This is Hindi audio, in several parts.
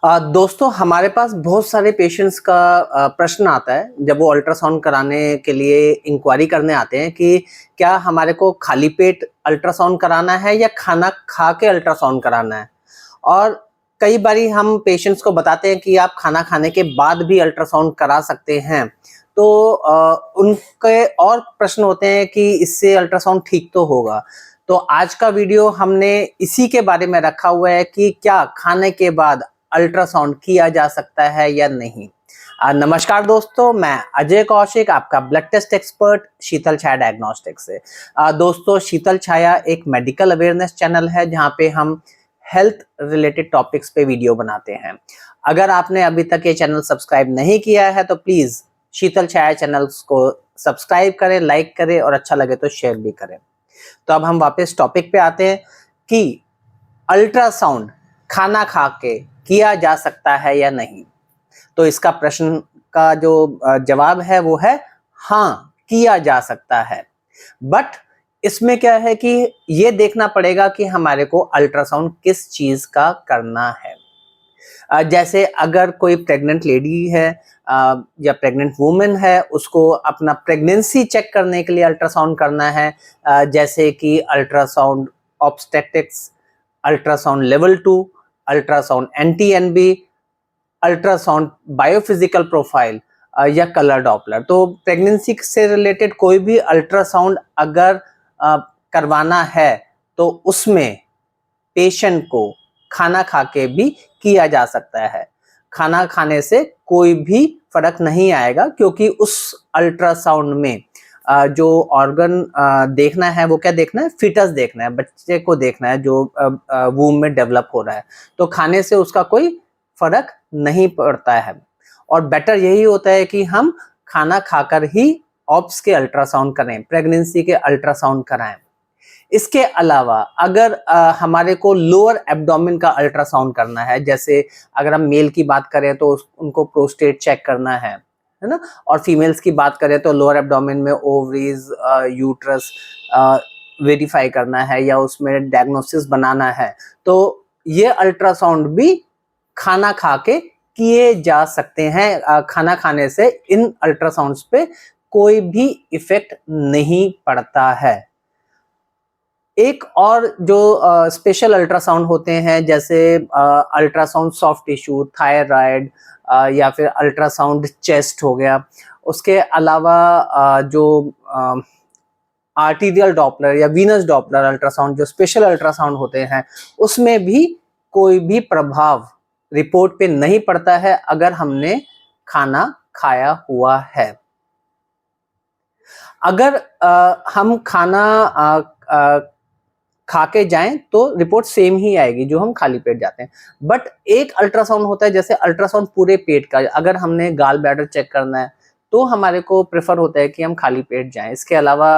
दोस्तों हमारे पास बहुत सारे पेशेंट्स का प्रश्न आता है जब वो अल्ट्रासाउंड कराने के लिए इंक्वायरी करने आते हैं कि क्या हमारे को खाली पेट अल्ट्रासाउंड कराना है या खाना खा के अल्ट्रासाउंड कराना है। और कई बारी हम पेशेंट्स को बताते हैं कि आप खाना खाने के बाद भी अल्ट्रासाउंड करा सकते हैं। तो उनके और प्रश्न होते हैं कि इससे अल्ट्रासाउंड ठीक तो होगा। तो आज का वीडियो हमने इसी के बारे में रखा हुआ है कि क्या खाने के बाद अल्ट्रासाउंड किया जा सकता है या नहीं। नमस्कार दोस्तों, मैं अजय कौशिक, आपका ब्लड टेस्ट एक्सपर्ट शीतल छाया डायग्नोस्टिक से। दोस्तों, शीतल छाया एक मेडिकल अवेयरनेस चैनल है जहां पे हम हेल्थ रिलेटेड टॉपिक्स पे वीडियो बनाते हैं। अगर आपने अभी तक ये चैनल सब्सक्राइब नहीं किया है तो प्लीज शीतल छाया चैनल्स को सब्सक्राइब करें, लाइक करें और अच्छा लगे तो शेयर भी करें। तो अब हम वापस टॉपिक पे आते हैं कि अल्ट्रासाउंड खाना खा के किया जा सकता है या नहीं। तो इसका प्रश्न का जो जवाब है वो है हाँ, किया जा सकता है। बट इसमें क्या है कि ये देखना पड़ेगा कि हमारे को अल्ट्रासाउंड किस चीज का करना है। जैसे अगर कोई प्रेग्नेंट लेडी है या प्रेग्नेंट वुमेन है, उसको अपना प्रेगनेंसी चेक करने के लिए अल्ट्रासाउंड करना है, जैसे कि ultrasound obstetrics, ultrasound level 2, ultrasound NT-NB, ultrasound biophysical profile या कलर डॉपलर। तो प्रेगनेंसी से रिलेटेड कोई भी अल्ट्रासाउंड अगर करवाना है तो उसमें पेशेंट को खाना खा के भी किया जा सकता है। खाना खाने से कोई भी फर्क नहीं आएगा, क्योंकि उस अल्ट्रासाउंड में जो ऑर्गन देखना है वो क्या देखना है, फिटस देखना है, बच्चे को देखना है जो वूम में डेवलप हो रहा है। तो खाने से उसका कोई फर्क नहीं पड़ता है। और बेटर यही होता है कि हम खाना खाकर ही ऑप्स के अल्ट्रासाउंड करें, प्रेगनेंसी के अल्ट्रासाउंड कराएं। इसके अलावा अगर हमारे को लोअर एब्डोमेन का अल्ट्रासाउंड करना है, जैसे अगर हम मेल की बात करें तो उनको प्रोस्टेट चेक करना है ना, और फीमेल्स की बात करें तो लोअर एब्डोमेन में ओवरीज, यूट्रस वेरीफाई करना है या उसमें डायग्नोसिस बनाना है, तो ये अल्ट्रासाउंड भी खाना खा के किए जा सकते हैं। खाना खाने से इन अल्ट्रासाउंड्स पे कोई भी इफेक्ट नहीं पड़ता है। एक और जो स्पेशल अल्ट्रासाउंड होते हैं, जैसे अल्ट्रासाउंड सॉफ्ट टिश्यू, थायराइड, या फिर अल्ट्रासाउंड चेस्ट हो गया। उसके अलावा जो आर्टीरियल डॉपलर या वीनस डॉपलर अल्ट्रासाउंड, जो स्पेशल अल्ट्रासाउंड होते हैं, उसमें भी कोई भी प्रभाव रिपोर्ट पे नहीं पड़ता है अगर हमने खाना खाया हुआ है। अगर हम खाना खा के जाएं तो रिपोर्ट सेम ही आएगी जो हम खाली पेट जाते हैं। बट एक अल्ट्रासाउंड होता है, जैसे अल्ट्रासाउंड पूरे पेट का, अगर हमने गाल ब्लैडर चेक करना है तो हमारे को प्रेफर होता है कि हम खाली पेट जाएं। इसके अलावा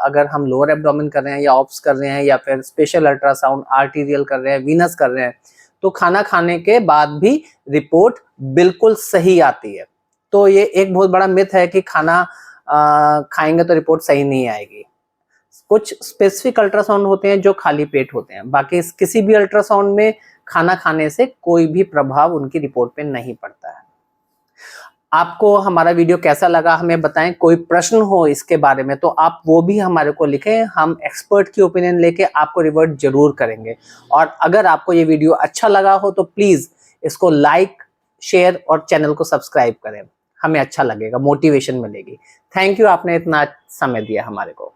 अगर हम लोअर एब्डोमेन कर रहे हैं या ऑप्स कर रहे हैं या फिर स्पेशल अल्ट्रासाउंड आर्टीरियल कर रहे हैं, वीनस कर रहे हैं, तो खाना खाने के बाद भी रिपोर्ट बिल्कुल सही आती है। तो ये एक बहुत बड़ा मिथ है कि खाना खाएंगे तो रिपोर्ट सही नहीं आएगी। कुछ स्पेसिफिक अल्ट्रासाउंड होते हैं जो खाली पेट होते हैं, बाकी किसी भी अल्ट्रासाउंड में खाना खाने से कोई भी प्रभाव उनकी रिपोर्ट पे नहीं पड़ता है। आपको हमारा वीडियो कैसा लगा हमें बताएं। कोई प्रश्न हो इसके बारे में तो आप वो भी हमारे को लिखें, हम एक्सपर्ट की ओपिनियन लेके आपको रिवर्ट जरूर करेंगे। और अगर आपको ये वीडियो अच्छा लगा हो तो प्लीज इसको लाइक, शेयर और चैनल को सब्सक्राइब करें, हमें अच्छा लगेगा, मोटिवेशन मिलेगी। थैंक यू, आपने इतना समय दिया हमारे को।